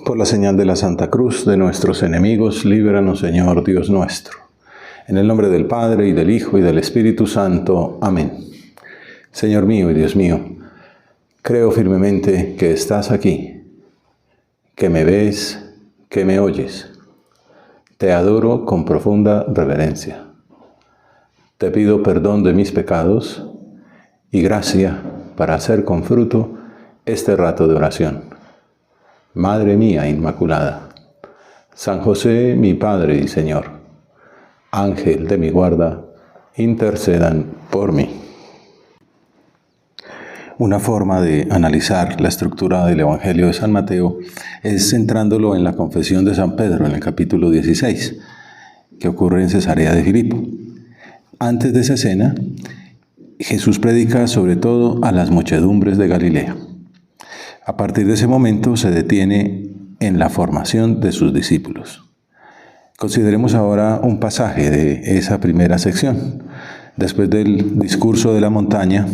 Por la señal de la Santa Cruz de nuestros enemigos, líbranos, Señor Dios nuestro. En el nombre del Padre, y del Hijo, y del Espíritu Santo. Amén. Señor mío y Dios mío, creo firmemente que estás aquí, que me ves, que me oyes. Te adoro con profunda reverencia. Te pido perdón de mis pecados y gracia para hacer con fruto este rato de oración. Madre mía Inmaculada, San José, mi Padre y Señor, Ángel de mi guarda, intercedan por mí. Una forma de analizar la estructura del Evangelio de San Mateo es centrándolo en la confesión de San Pedro, en el capítulo 16, que ocurre en Cesarea de Filipo. Antes de esa escena, Jesús predica sobre todo a las muchedumbres de Galilea. A partir de ese momento se detiene en la formación de sus discípulos. Consideremos ahora un pasaje de esa primera sección. Después del discurso de la montaña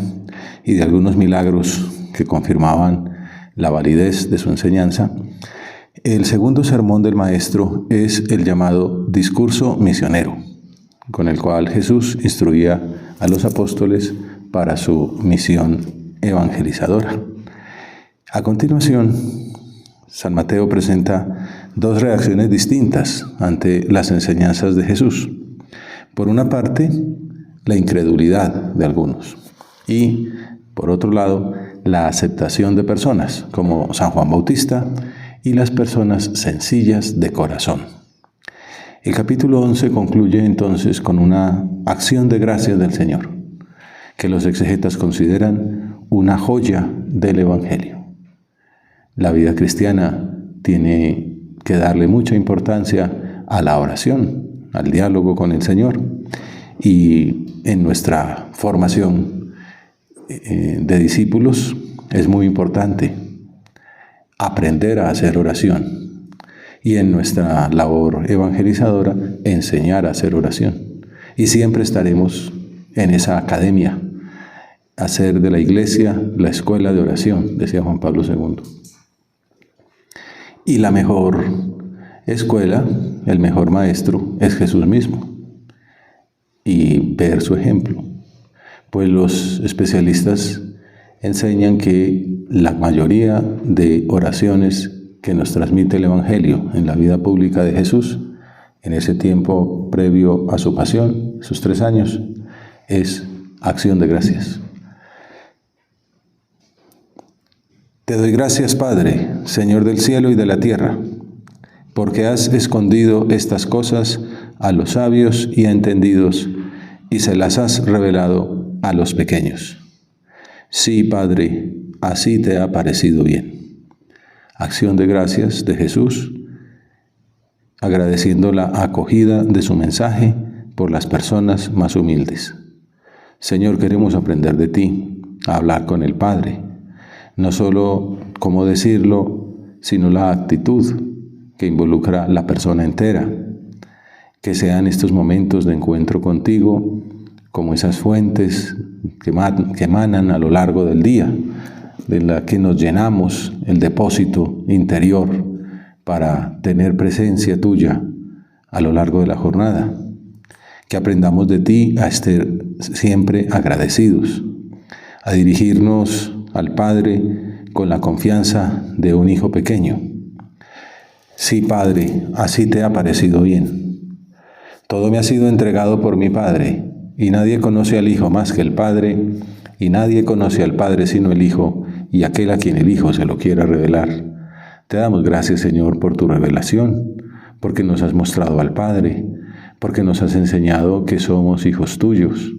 y de algunos milagros que confirmaban la validez de su enseñanza, el segundo sermón del Maestro es el llamado discurso misionero, con el cual Jesús instruía a los apóstoles para su misión evangelizadora. A continuación, San Mateo presenta dos reacciones distintas ante las enseñanzas de Jesús. Por una parte, la incredulidad de algunos y, por otro lado, la aceptación de personas como San Juan Bautista y las personas sencillas de corazón. El capítulo 11 concluye entonces con una acción de gracias del Señor, que los exegetas consideran una joya del Evangelio. La vida cristiana tiene que darle mucha importancia a la oración, al diálogo con el Señor. Y en nuestra formación de discípulos es muy importante aprender a hacer oración. Y en nuestra labor evangelizadora, enseñar a hacer oración. Y siempre estaremos en esa academia, hacer de la Iglesia la escuela de oración, decía Juan Pablo II. Y la mejor escuela, el mejor maestro, es Jesús mismo. Y ver su ejemplo. Pues los especialistas enseñan que la mayoría de oraciones que nos transmite el Evangelio en la vida pública de Jesús, en ese tiempo previo a su pasión, sus 3 años, es acción de gracias. Te doy gracias, Padre, Señor del cielo y de la tierra, porque has escondido estas cosas a los sabios y entendidos y se las has revelado a los pequeños. Sí, Padre, así te ha parecido bien. Acción de gracias de Jesús, agradeciendo la acogida de su mensaje por las personas más humildes. Señor, queremos aprender de ti, a hablar con el Padre. No solo cómo decirlo, sino la actitud que involucra la persona entera. Que sean estos momentos de encuentro contigo como esas fuentes que emanan a lo largo del día, de la que nos llenamos el depósito interior para tener presencia tuya a lo largo de la jornada. Que aprendamos de ti a estar siempre agradecidos, a dirigirnos al Padre con la confianza de un hijo pequeño. Sí, Padre, así te ha parecido bien. Todo me ha sido entregado por mi Padre, y nadie conoce al Hijo más que el Padre, y nadie conoce al Padre sino el Hijo, y aquel a quien el Hijo se lo quiera revelar. Te damos gracias, Señor, por tu revelación, porque nos has mostrado al Padre, porque nos has enseñado que somos hijos tuyos.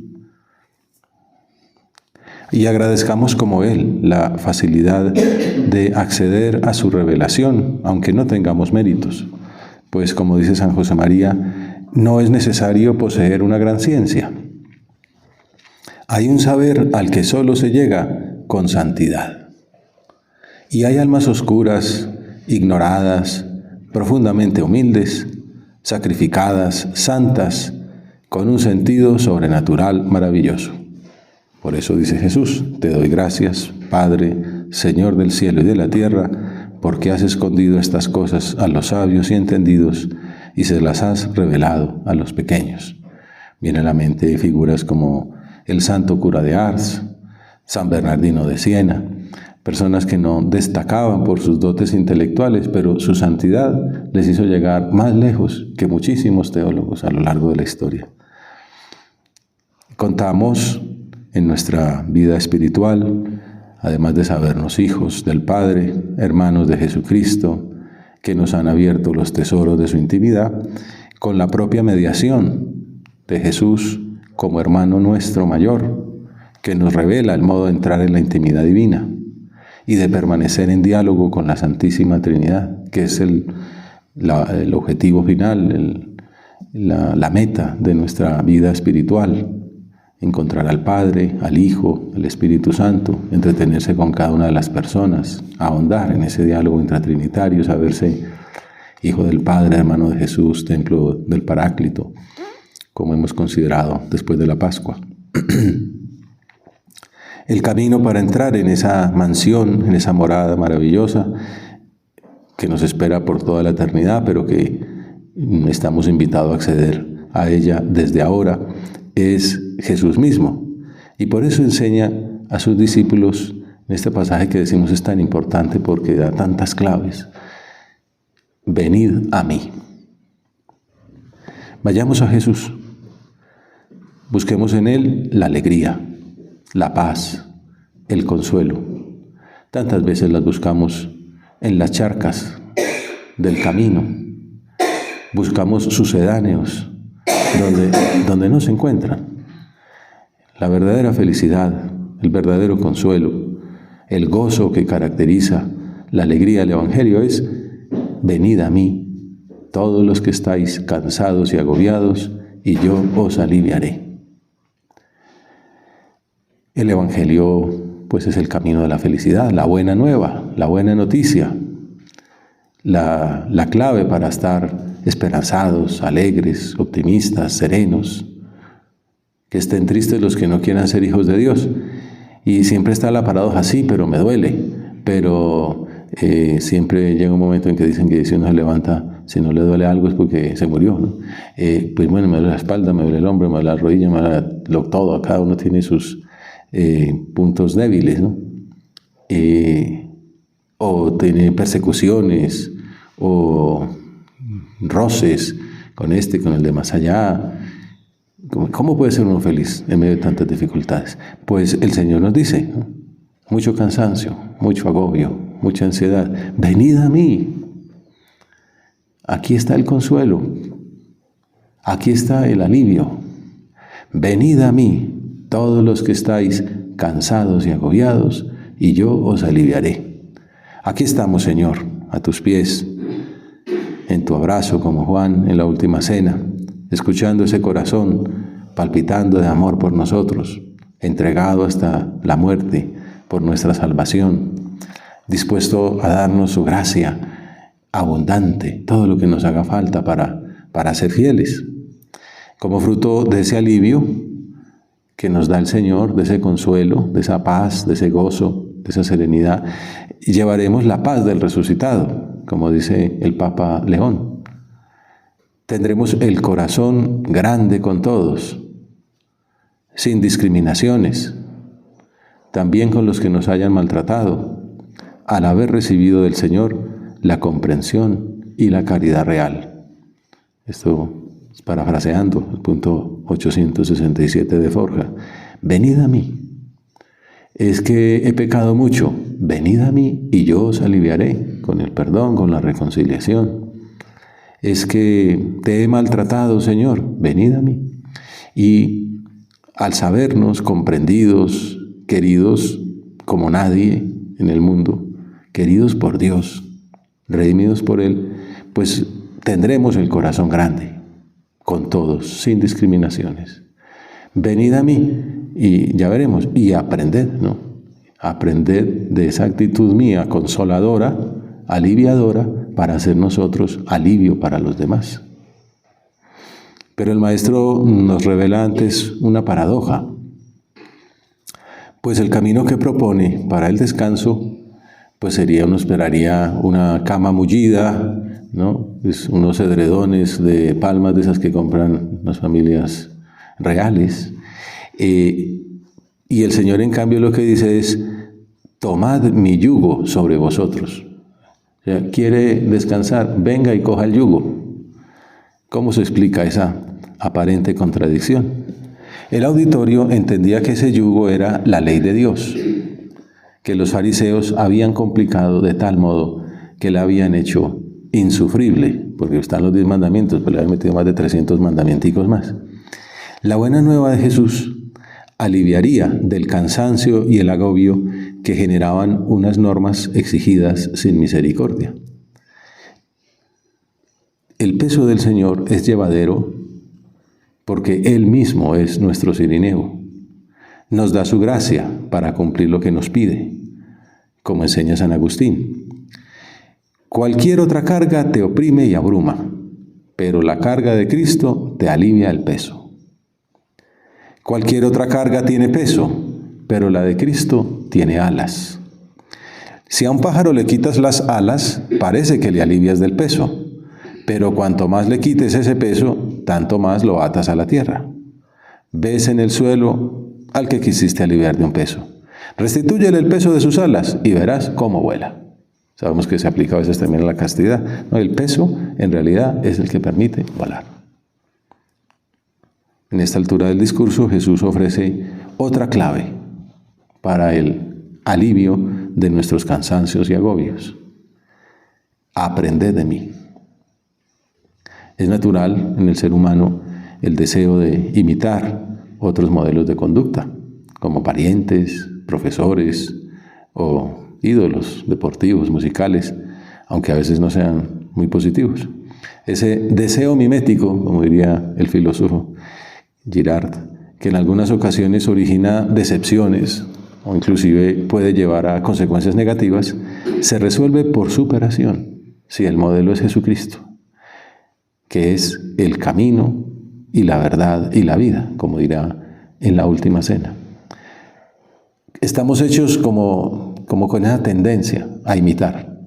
Y agradezcamos como Él la facilidad de acceder a su revelación, aunque no tengamos méritos. Pues como dice San José María, no es necesario poseer una gran ciencia. Hay un saber al que solo se llega con santidad. Y hay almas oscuras, ignoradas, profundamente humildes, sacrificadas, santas, con un sentido sobrenatural maravilloso. Por eso dice Jesús, te doy gracias, Padre, Señor del cielo y de la tierra, ¿por qué has escondido estas cosas a los sabios y entendidos y se las has revelado a los pequeños? Viene a la mente figuras como el santo cura de Ars, San Bernardino de Siena, personas que no destacaban por sus dotes intelectuales, pero su santidad les hizo llegar más lejos que muchísimos teólogos a lo largo de la historia. Contamos en nuestra vida espiritual, además de sabernos hijos del Padre, hermanos de Jesucristo, que nos han abierto los tesoros de su intimidad, con la propia mediación de Jesús como hermano nuestro mayor, que nos revela el modo de entrar en la intimidad divina y de permanecer en diálogo con la Santísima Trinidad, que es el objetivo final, la meta de nuestra vida espiritual. Encontrar al Padre, al Hijo, al Espíritu Santo, entretenerse con cada una de las personas, ahondar en ese diálogo intratrinitario, saberse Hijo del Padre, hermano de Jesús, templo del Paráclito, como hemos considerado después de la Pascua. El camino para entrar en esa mansión, en esa morada maravillosa que nos espera por toda la eternidad, pero que estamos invitados a acceder a ella desde ahora, es Jesús mismo. Y por eso enseña a sus discípulos en este pasaje que decimos es tan importante porque da tantas claves. Venid a mí. Vayamos a Jesús. Busquemos en Él la alegría, la paz, el consuelo. Tantas veces las buscamos en las charcas del camino. Buscamos sucedáneos donde no se encuentran. La verdadera felicidad, el verdadero consuelo, el gozo que caracteriza la alegría del Evangelio es: venid a mí, todos los que estáis cansados y agobiados, y yo os aliviaré. El Evangelio, pues, es el camino de la felicidad, la buena nueva, la buena noticia, la clave para estar esperanzados, alegres, optimistas, serenos. Que estén tristes los que no quieran ser hijos de Dios. Y siempre está la paradoja, sí, pero me duele. Pero siempre llega un momento en que dicen que si uno se levanta, si no le duele algo es porque se murió, ¿no? Pues bueno, me duele la espalda, me duele el hombro, me duele la rodilla, me duele todo. Cada uno tiene sus puntos débiles, ¿no? O tiene persecuciones, o roces con con el de más allá. ¿Cómo puede ser uno feliz en medio de tantas dificultades? Pues el Señor nos dice, ¿no? Mucho cansancio, mucho agobio, mucha ansiedad. Venid a mí. Aquí está el consuelo. Aquí está el alivio. Venid a mí, todos los que estáis cansados y agobiados, y yo os aliviaré. Aquí estamos, Señor, a tus pies, en tu abrazo como Juan en la última cena, escuchando ese corazón palpitando de amor por nosotros, entregado hasta la muerte por nuestra salvación, dispuesto a darnos su gracia abundante, todo lo que nos haga falta para ser fieles. Como fruto de ese alivio que nos da el Señor, de ese consuelo, de esa paz, de ese gozo, de esa serenidad, llevaremos la paz del resucitado, como dice el Papa León. Tendremos el corazón grande con todos, sin discriminaciones, también con los que nos hayan maltratado, al haber recibido del Señor la comprensión y la caridad real. Esto es parafraseando el punto 867 de Forja. Venid a mí. Es que he pecado mucho. Venid a mí y yo os aliviaré con el perdón, con la reconciliación. Es que te he maltratado, Señor. Venid a mí. Y al sabernos comprendidos, queridos como nadie en el mundo, queridos por Dios, redimidos por Él, pues tendremos el corazón grande, con todos, sin discriminaciones. Venid a mí y ya veremos, y aprended, ¿no? Aprended de esa actitud mía consoladora, aliviadora, para hacer nosotros alivio para los demás. Pero el Maestro nos revela antes una paradoja, pues el camino que propone para el descanso pues uno esperaría una cama mullida, ¿no? Unos edredones de palmas de esas que compran las familias reales. Y el Señor, en cambio, lo que dice es: tomad mi yugo sobre vosotros. O sea, quiere descansar, venga y coja el yugo. ¿Cómo se explica esa aparente contradicción? El auditorio entendía que ese yugo era la ley de Dios, que los fariseos habían complicado de tal modo que la habían hecho insufrible, porque están los 10 mandamientos, pero le habían metido más de 300 mandamienticos más. La buena nueva de Jesús aliviaría del cansancio y el agobio que generaban unas normas exigidas sin misericordia. El peso del Señor es llevadero porque Él mismo es nuestro Cirineo. Nos da su gracia para cumplir lo que nos pide, como enseña San Agustín. Cualquier otra carga te oprime y abruma, pero la carga de Cristo te alivia el peso. Cualquier otra carga tiene peso, pero la de Cristo tiene alas. Si a un pájaro le quitas las alas, parece que le alivias del peso, pero cuanto más le quites ese peso, tanto más lo atas a la tierra. Ves en el suelo al que quisiste aliviar de un peso. Restitúyele el peso de sus alas y verás cómo vuela. Sabemos que se aplica a veces también a la castidad. No, el peso, en realidad, es el que permite volar. En esta altura del discurso, Jesús ofrece otra clave para el alivio de nuestros cansancios y agobios. Aprended de mí. Es natural en el ser humano el deseo de imitar otros modelos de conducta, como parientes, profesores o ídolos deportivos, musicales, aunque a veces no sean muy positivos. Ese deseo mimético, como diría el filósofo Girard, que en algunas ocasiones origina decepciones o inclusive puede llevar a consecuencias negativas, se resuelve por superación, si el modelo es Jesucristo, que es el camino y la verdad y la vida, como dirá en la última cena. Estamos hechos como con esa tendencia a imitar.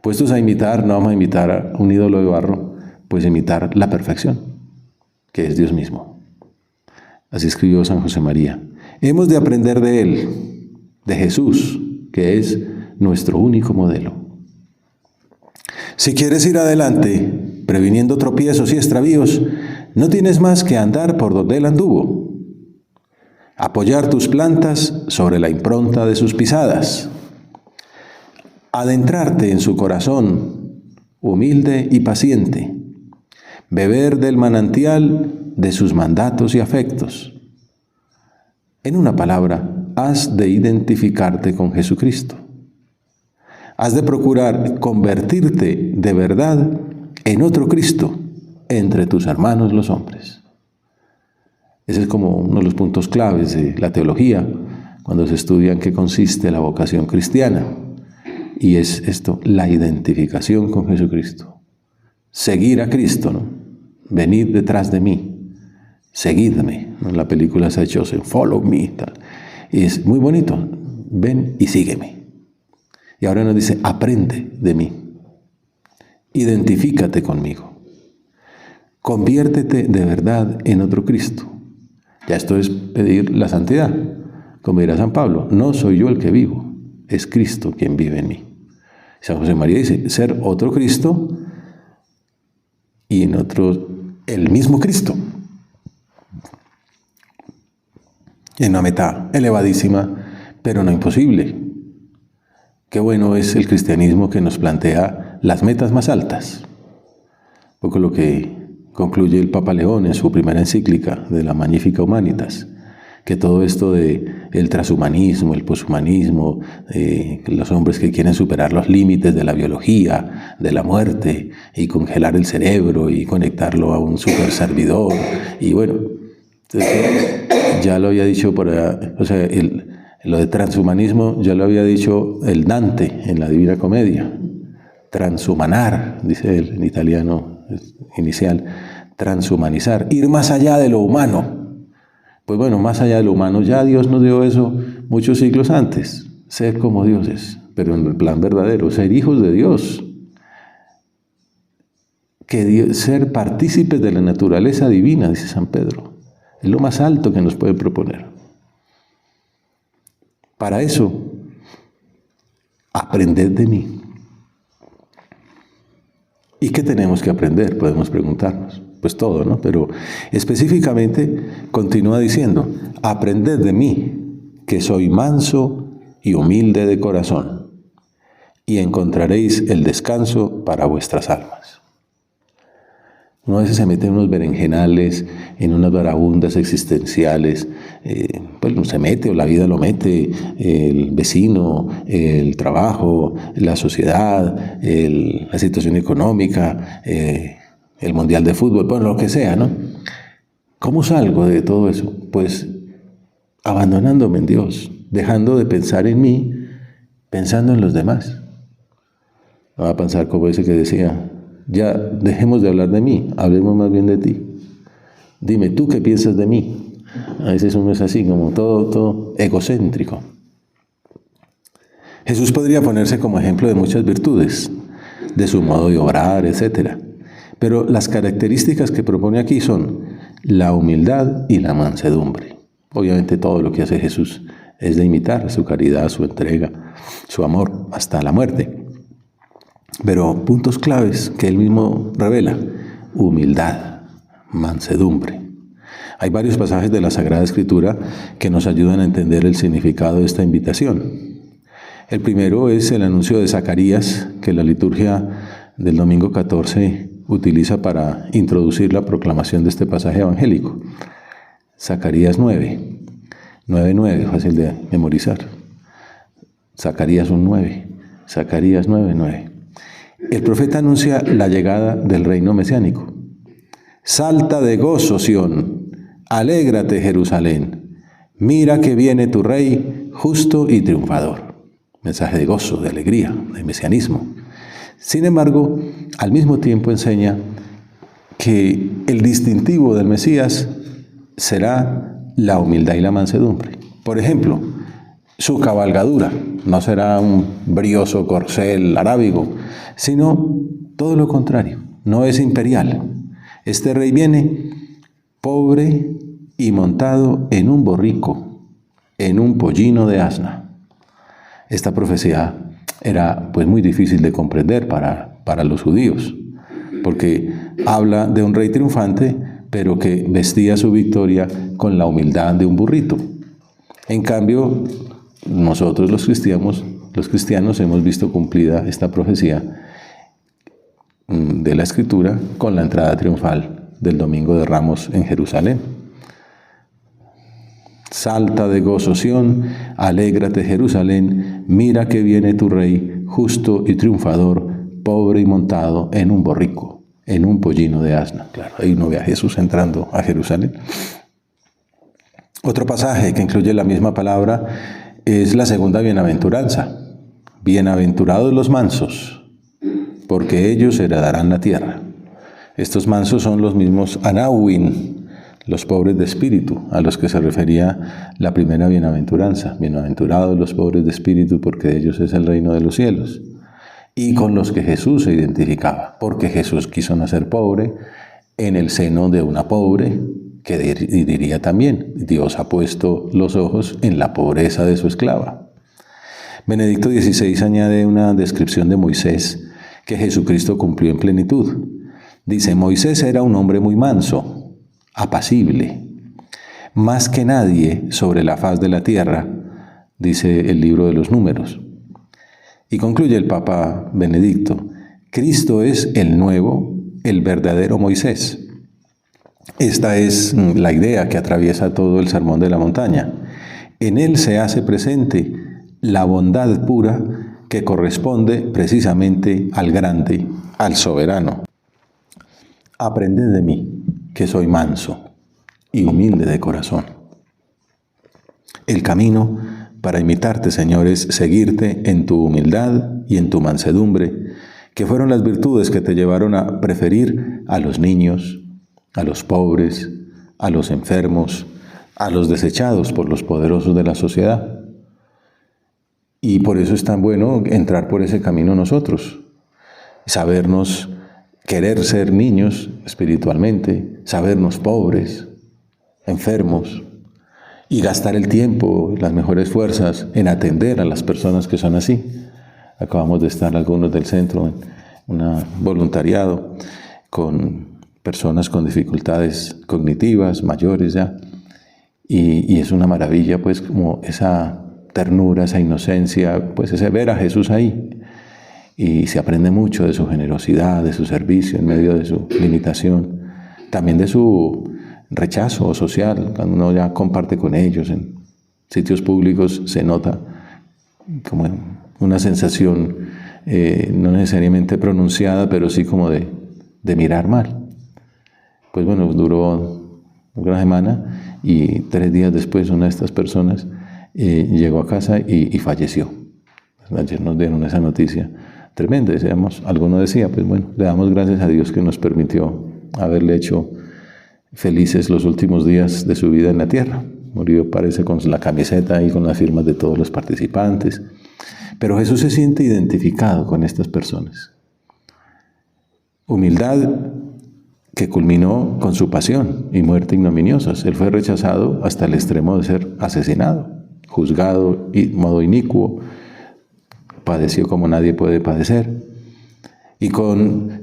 Puestos a imitar, no vamos a imitar a un ídolo de barro, pues imitar la perfección, que es Dios mismo. Así escribió San José María. Hemos de aprender de Él, de Jesús, que es nuestro único modelo. Si quieres ir adelante, previniendo tropiezos y extravíos, no tienes más que andar por donde Él anduvo. Apoyar tus plantas sobre la impronta de sus pisadas. Adentrarte en su corazón, humilde y paciente. Beber del manantial de sus mandatos y afectos. En una palabra, has de identificarte con Jesucristo. Has de procurar convertirte de verdad en otro Cristo entre tus hermanos los hombres. Ese es como uno de los puntos claves de la teología, cuando se estudia en qué consiste la vocación cristiana. Y es esto, la identificación con Jesucristo. Seguir a Cristo, ¿no? Venid detrás de mí. Seguidme, ¿no? La película se ha hecho Follow Me, tal. Y es muy bonito, ven y sígueme. Y ahora nos dice, aprende de mí, identifícate conmigo, conviértete de verdad en otro Cristo. Ya esto es pedir la santidad, como dirá San Pablo, no soy yo el que vivo, es Cristo quien vive en mí. San José María dice, ser otro Cristo y en otro, el mismo Cristo. En una meta elevadísima, pero no imposible. Qué bueno es el cristianismo que nos plantea las metas más altas. Un poco lo que concluye el Papa León en su primera encíclica de la Magnificat Humanitas, que todo esto de el transhumanismo, el poshumanismo, los hombres que quieren superar los límites de la biología, de la muerte, y congelar el cerebro y conectarlo a un super servidor, y bueno, ya lo había dicho por allá, o sea, lo de transhumanismo ya lo había dicho el Dante en la Divina Comedia. Transhumanar, dice él en italiano inicial, transhumanizar, ir más allá de lo humano. Pues bueno, más allá de lo humano, ya Dios nos dio eso muchos siglos antes. Ser como Dios es, pero en el plan verdadero, ser hijos de Dios, ser partícipes de la naturaleza divina, dice San Pedro. Es lo más alto que nos puede proponer. Para eso, aprended de mí. ¿Y qué tenemos que aprender? Podemos preguntarnos. Pues todo, ¿no? Pero específicamente continúa diciendo, aprended de mí, que soy manso y humilde de corazón, y encontraréis el descanso para vuestras almas. Uno a veces se mete en unos berenjenales, en unas vagabundas existenciales, pues se mete o la vida lo mete, el vecino, el trabajo, la sociedad, la situación económica, el mundial de fútbol, bueno, lo que sea, ¿no? ¿Cómo salgo de todo eso? Pues abandonándome en Dios, dejando de pensar en mí, pensando en los demás. No va a pensar como ese que decía, ya dejemos de hablar de mí, hablemos más bien de ti. Dime, ¿tú qué piensas de mí? A veces uno es así, como todo egocéntrico. Jesús podría ponerse como ejemplo de muchas virtudes, de su modo de obrar, etc. Pero las características que propone aquí son la humildad y la mansedumbre. Obviamente todo lo que hace Jesús es de imitar su caridad, su entrega, su amor hasta la muerte. Pero puntos claves que él mismo revela: humildad, mansedumbre. Hay varios pasajes de la Sagrada Escritura que nos ayudan a entender el significado de esta invitación. El primero es el anuncio de Zacarías, que la liturgia del domingo 14 utiliza para introducir la proclamación de este pasaje evangélico. Zacarías 9:9, fácil de memorizar. Zacarías 1:9, Zacarías 9:9. El profeta anuncia la llegada del reino mesiánico. Salta de gozo, Sión, alégrate, Jerusalén, mira que viene tu rey justo y triunfador. Mensaje de gozo, de alegría, de mesianismo. Sin embargo, al mismo tiempo enseña que el distintivo del Mesías será la humildad y la mansedumbre. Por ejemplo, su cabalgadura no será un brioso corcel arábigo, sino todo lo contrario, no es imperial. Este rey viene pobre y montado en un borrico, en un pollino de asna. Esta profecía era pues muy difícil de comprender para los judíos, porque habla de un rey triunfante, pero que vestía su victoria con la humildad de un burrito. En cambio, nosotros los cristianos hemos visto cumplida esta profecía de la Escritura con la entrada triunfal del Domingo de Ramos en Jerusalén. Salta de gozo, Sión, alégrate, Jerusalén, mira que viene tu rey, justo y triunfador, pobre y montado en un borrico, en un pollino de asna. Claro, ahí uno ve a Jesús entrando a Jerusalén. Otro pasaje que incluye la misma palabra es la segunda bienaventuranza. Bienaventurados los mansos, porque ellos heredarán la tierra. Estos mansos son los mismos Anawin, los pobres de espíritu, a los que se refería la primera bienaventuranza. Bienaventurados los pobres de espíritu, porque de ellos es el reino de los cielos. Y con los que Jesús se identificaba, porque Jesús quiso nacer pobre en el seno de una pobre, que diría también, Dios ha puesto los ojos en la pobreza de su esclava. Benedicto XVI añade una descripción de Moisés que Jesucristo cumplió en plenitud. Dice, Moisés era un hombre muy manso, apacible, más que nadie sobre la faz de la tierra, dice el libro de los Números. Y concluye el Papa Benedicto, Cristo es el nuevo, el verdadero Moisés. Esta es la idea que atraviesa todo el Sermón de la Montaña. En él se hace presente la bondad pura que corresponde precisamente al grande, al soberano. Aprended de mí, que soy manso y humilde de corazón. El camino para imitarte, Señor, es seguirte en tu humildad y en tu mansedumbre, que fueron las virtudes que te llevaron a preferir a los niños, a los pobres, a los enfermos, a los desechados por los poderosos de la sociedad. Y por eso es tan bueno entrar por ese camino nosotros, sabernos querer ser niños espiritualmente, sabernos pobres, enfermos, y gastar el tiempo, las mejores fuerzas en atender a las personas que son así. Acabamos de estar algunos del centro en un voluntariado con personas con dificultades cognitivas, mayores ya, y es una maravilla, pues, como esa ternura, esa inocencia, pues ese ver a Jesús ahí. Y se aprende mucho de su generosidad, de su servicio en medio de su limitación, también de su rechazo social, cuando uno ya comparte con ellos en sitios públicos, se nota como una sensación no necesariamente pronunciada, pero sí como de mirar mal. Pues bueno, duró una semana y 3 días después una de estas personas llegó a casa y falleció. Ayer nos dieron esa noticia tremenda. Alguno decía, pues bueno, le damos gracias a Dios que nos permitió haberle hecho felices los últimos días de su vida en la tierra. Murió, parece, con la camiseta y con las firmas de todos los participantes. Pero Jesús se siente identificado con estas personas. Humildad que culminó con su pasión y muerte ignominiosas. Él fue rechazado hasta el extremo de ser asesinado, juzgado de modo inicuo, padeció como nadie puede padecer. Y con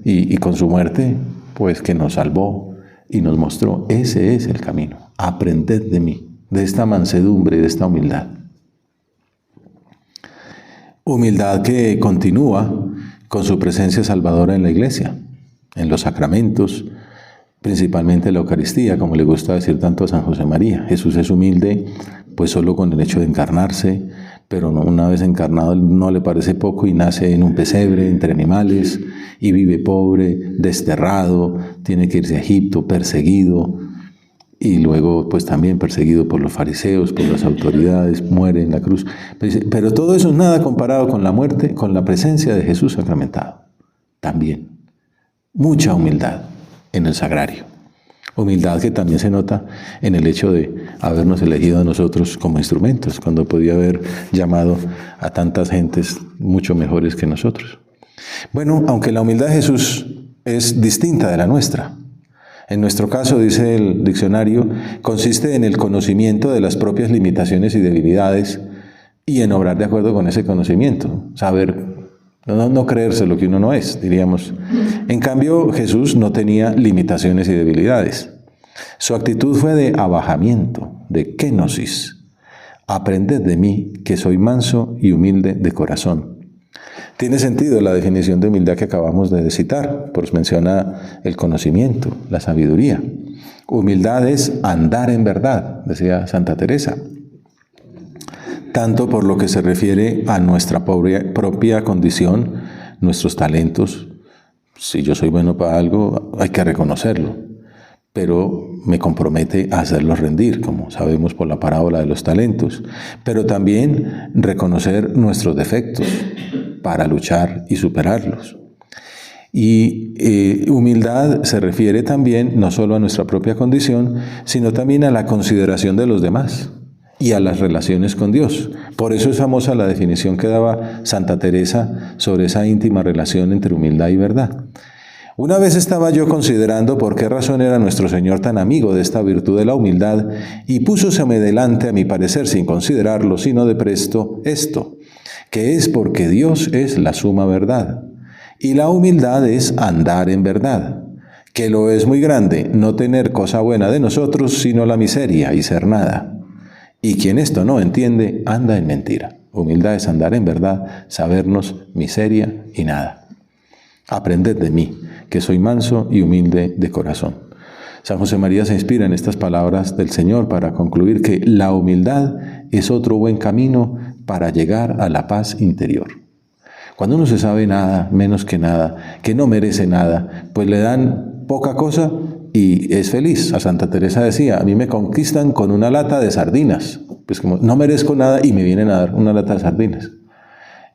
su muerte, pues que nos salvó y nos mostró, ese es el camino. Aprended de mí, de esta mansedumbre y de esta humildad. Humildad que continúa con su presencia salvadora en la iglesia, en los sacramentos, principalmente la Eucaristía, como le gusta decir tanto a San José María. Jesús es humilde, pues solo con el hecho de encarnarse, pero una vez encarnado no le parece poco y nace en un pesebre entre animales y vive pobre, desterrado, tiene que irse a Egipto, perseguido, y luego pues también perseguido por los fariseos, por las autoridades, muere en la cruz. Pero todo eso es nada comparado con la muerte, con la presencia de Jesús sacramentado. También mucha humildad en el sagrario. Humildad que también se nota en el hecho de habernos elegido a nosotros como instrumentos, cuando podía haber llamado a tantas gentes mucho mejores que nosotros. Bueno, aunque la humildad de Jesús es distinta de la nuestra. En nuestro caso, dice el diccionario, consiste en el conocimiento de las propias limitaciones y debilidades y en obrar de acuerdo con ese conocimiento, saber, no creerse lo que uno no es, diríamos. En cambio, Jesús no tenía limitaciones y debilidades. Su actitud fue de abajamiento, de kenosis. Aprended de mí, que soy manso y humilde de corazón. Tiene sentido la definición de humildad que acabamos de citar, pues menciona el conocimiento, la sabiduría. Humildad es andar en verdad, decía Santa Teresa. Tanto por lo que se refiere a nuestra propia condición, nuestros talentos. Si yo soy bueno para algo, hay que reconocerlo, pero me compromete a hacerlo rendir, como sabemos por la parábola de los talentos. Pero también reconocer nuestros defectos para luchar y superarlos. Y humildad se refiere también no solo a nuestra propia condición, sino también a la consideración de los demás y a las relaciones con Dios. Por eso es famosa la definición que daba Santa Teresa sobre esa íntima relación entre humildad y verdad. Una vez estaba yo considerando por qué razón era nuestro Señor tan amigo de esta virtud de la humildad y púsoseme delante, a mi parecer, sin considerarlo, sino de presto, esto, que es porque Dios es la suma verdad, y la humildad es andar en verdad, que lo es muy grande no tener cosa buena de nosotros, sino la miseria y ser nada. Y quien esto no entiende, anda en mentira. Humildad es andar en verdad, sabernos miseria y nada. Aprended de mí, que soy manso y humilde de corazón. San José María se inspira en estas palabras del Señor para concluir que la humildad es otro buen camino para llegar a la paz interior. Cuando uno se sabe nada, menos que nada, que no merece nada, pues le dan poca cosa y es feliz. A Santa Teresa decía, a mí me conquistan con una lata de sardinas. Pues como no merezco nada y me vienen a dar una lata de sardinas.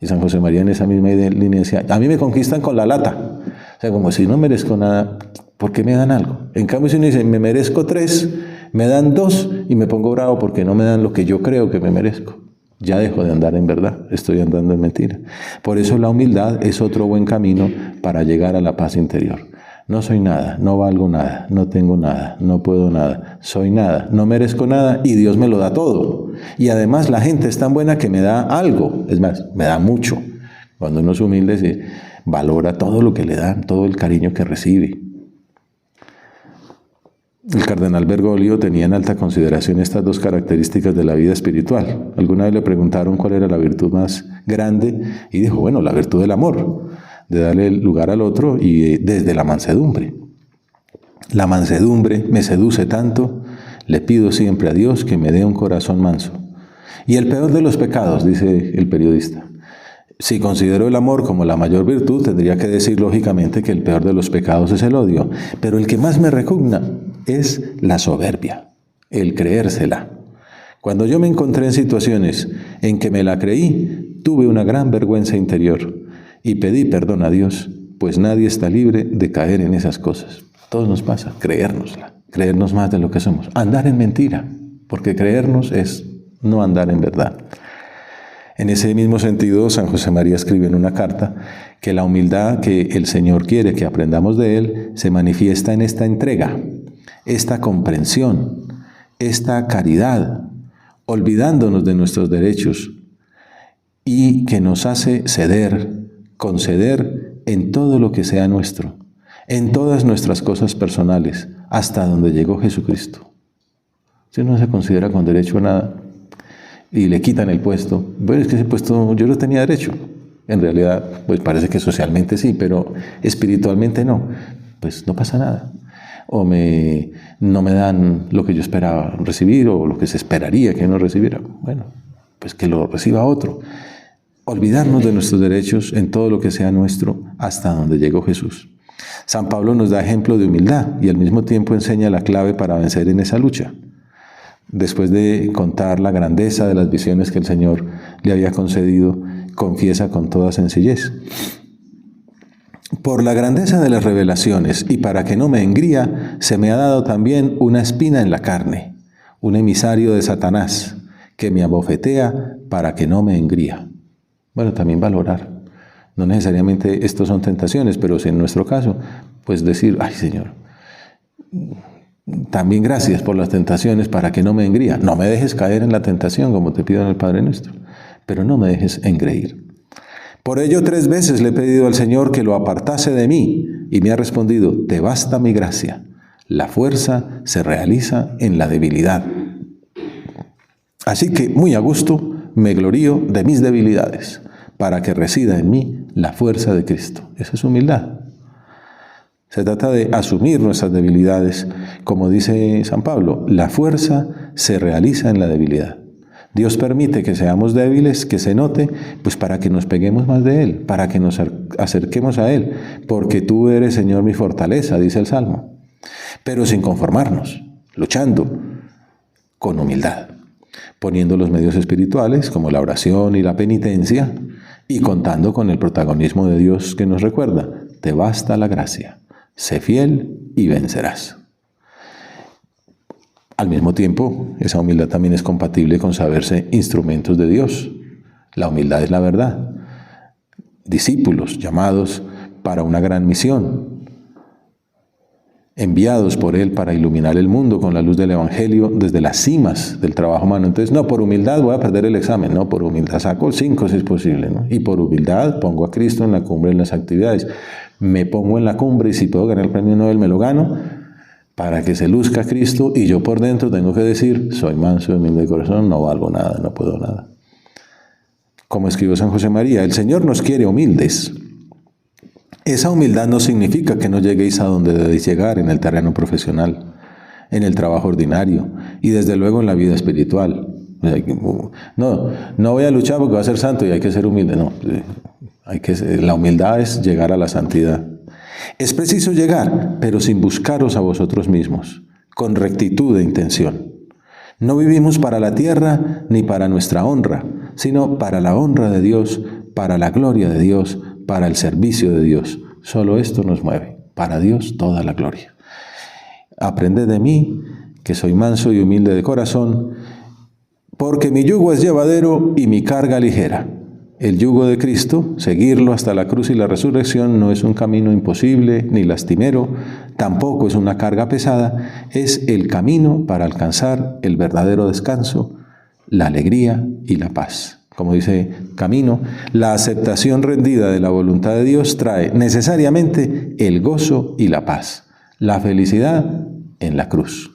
Y San José María en esa misma línea decía, a mí me conquistan con la lata. O sea, como si no merezco nada, ¿por qué me dan algo? En cambio, si uno dice, me merezco 3, me dan 2 y me pongo bravo porque no me dan lo que yo creo que me merezco. Ya dejo de andar en verdad, estoy andando en mentira. Por eso la humildad es otro buen camino para llegar a la paz interior. No soy nada, no valgo nada, no tengo nada, no puedo nada, soy nada, no merezco nada y Dios me lo da todo. Y además la gente es tan buena que me da algo, es más, me da mucho. Cuando uno es humilde se valora todo lo que le dan, todo el cariño que recibe. El cardenal Bergoglio tenía en alta consideración estas dos características de la vida espiritual. Alguna vez le preguntaron cuál era la virtud más grande y dijo, bueno, la virtud del amor, de darle lugar al otro y desde la mansedumbre. La mansedumbre me seduce tanto, le pido siempre a Dios que me dé un corazón manso. Y el peor de los pecados, dice el periodista. Si considero el amor como la mayor virtud, tendría que decir lógicamente que el peor de los pecados es el odio. Pero el que más me repugna es la soberbia, el creérsela. Cuando yo me encontré en situaciones en que me la creí, tuve una gran vergüenza interior y pedí perdón a Dios, pues nadie está libre de caer en esas cosas. Todo nos pasa, creérnosla, creernos más de lo que somos, andar en mentira, porque creernos es no andar en verdad. En ese mismo sentido, San José María escribe en una carta que la humildad que el Señor quiere que aprendamos de Él se manifiesta en esta entrega, esta comprensión, esta caridad, olvidándonos de nuestros derechos y que nos hace ceder, conceder en todo lo que sea nuestro, en todas nuestras cosas personales, hasta donde llegó Jesucristo. Si uno no se considera con derecho a nada, y le quitan el puesto, bueno, es que ese puesto yo no tenía derecho. En realidad, pues parece que socialmente sí, pero espiritualmente no. Pues no pasa nada. O no me dan lo que yo esperaba recibir o lo que se esperaría que uno recibiera. Bueno, pues que lo reciba otro. Olvidarnos de nuestros derechos en todo lo que sea nuestro hasta donde llegó Jesús. San Pablo nos da ejemplo de humildad y al mismo tiempo enseña la clave para vencer en esa lucha. Después de contar la grandeza de las visiones que el Señor le había concedido, confiesa con toda sencillez. Por la grandeza de las revelaciones y para que no me engría, se me ha dado también una espina en la carne, un emisario de Satanás, que me abofetea para que no me engría. Bueno, también valorar. No necesariamente estos son tentaciones, pero si en nuestro caso, pues decir, ay Señor, también gracias por las tentaciones para que no me engría. No me dejes caer en la tentación, como te pido en el Padre Nuestro, pero no me dejes engreír. Por ello 3 veces le he pedido al Señor que lo apartase de mí, y me ha respondido, te basta mi gracia. La fuerza se realiza en la debilidad. Así que, muy a gusto, me glorío de mis debilidades, para que resida en mí la fuerza de Cristo. Esa es humildad. Se trata de asumir nuestras debilidades. Como dice San Pablo, la fuerza se realiza en la debilidad. Dios permite que seamos débiles, que se note, pues para que nos peguemos más de Él, para que nos acerquemos a Él, porque tú eres, Señor, mi fortaleza, dice el Salmo. Pero sin conformarnos, luchando con humildad, poniendo los medios espirituales, como la oración y la penitencia, y contando con el protagonismo de Dios que nos recuerda, te basta la gracia. Sé fiel y vencerás. Al mismo tiempo, esa humildad también es compatible con saberse instrumentos de Dios. La humildad es la verdad. Discípulos llamados para una gran misión, enviados por Él para iluminar el mundo con la luz del Evangelio desde las cimas del trabajo humano. Entonces, no, por humildad voy a perder el examen, no, por humildad saco 5 si es posible, ¿no? Y por humildad pongo a Cristo en la cumbre en las actividades. Me pongo en la cumbre y si puedo ganar el premio Nobel me lo gano para que se luzca Cristo y yo por dentro tengo que decir, soy manso y humilde de corazón, no valgo nada, no puedo nada. Como escribió San José María, el Señor nos quiere humildes. Esa humildad no significa que no lleguéis a donde debéis llegar en el terreno profesional, en el trabajo ordinario y desde luego en la vida espiritual. No voy a luchar porque voy a ser santo y hay que ser humilde, no. La humildad es llegar a la santidad. Es preciso llegar, pero sin buscaros a vosotros mismos, con rectitud de intención. No vivimos para la tierra ni para nuestra honra, sino para la honra de Dios, para la gloria de Dios, para el servicio de Dios. Solo esto nos mueve. Para Dios toda la gloria. Aprended de mí, que soy manso y humilde de corazón, porque mi yugo es llevadero y mi carga ligera. El yugo de Cristo, seguirlo hasta la cruz y la resurrección, no es un camino imposible ni lastimero, tampoco es una carga pesada, es el camino para alcanzar el verdadero descanso, la alegría y la paz. Como dice Camino, la aceptación rendida de la voluntad de Dios trae necesariamente el gozo y la paz, la felicidad en la cruz.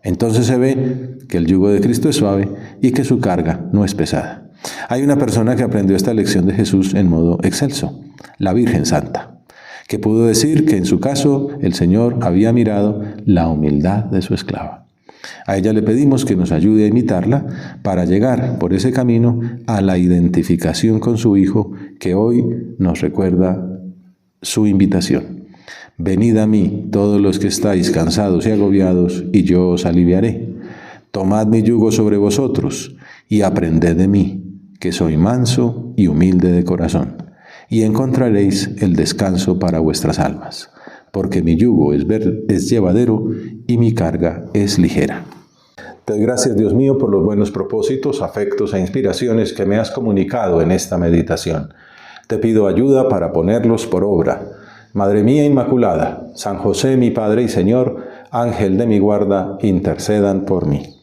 Entonces se ve que el yugo de Cristo es suave y que su carga no es pesada. Hay una persona que aprendió esta lección de Jesús en modo excelso, la Virgen Santa, que pudo decir que en su caso el Señor había mirado la humildad de su esclava. A ella le pedimos que nos ayude a imitarla para llegar por ese camino a la identificación con su Hijo, que hoy nos recuerda su invitación. Venid a mí, todos los que estáis cansados y agobiados, y yo os aliviaré. Tomad mi yugo sobre vosotros y aprended de mí, que soy manso y humilde de corazón, y encontraréis el descanso para vuestras almas, porque mi yugo es llevadero y mi carga es ligera. Te doy gracias, Dios mío, por los buenos propósitos, afectos e inspiraciones que me has comunicado en esta meditación. Te pido ayuda para ponerlos por obra. Madre mía Inmaculada, San José, mi Padre y Señor, Ángel de mi guarda, intercedan por mí.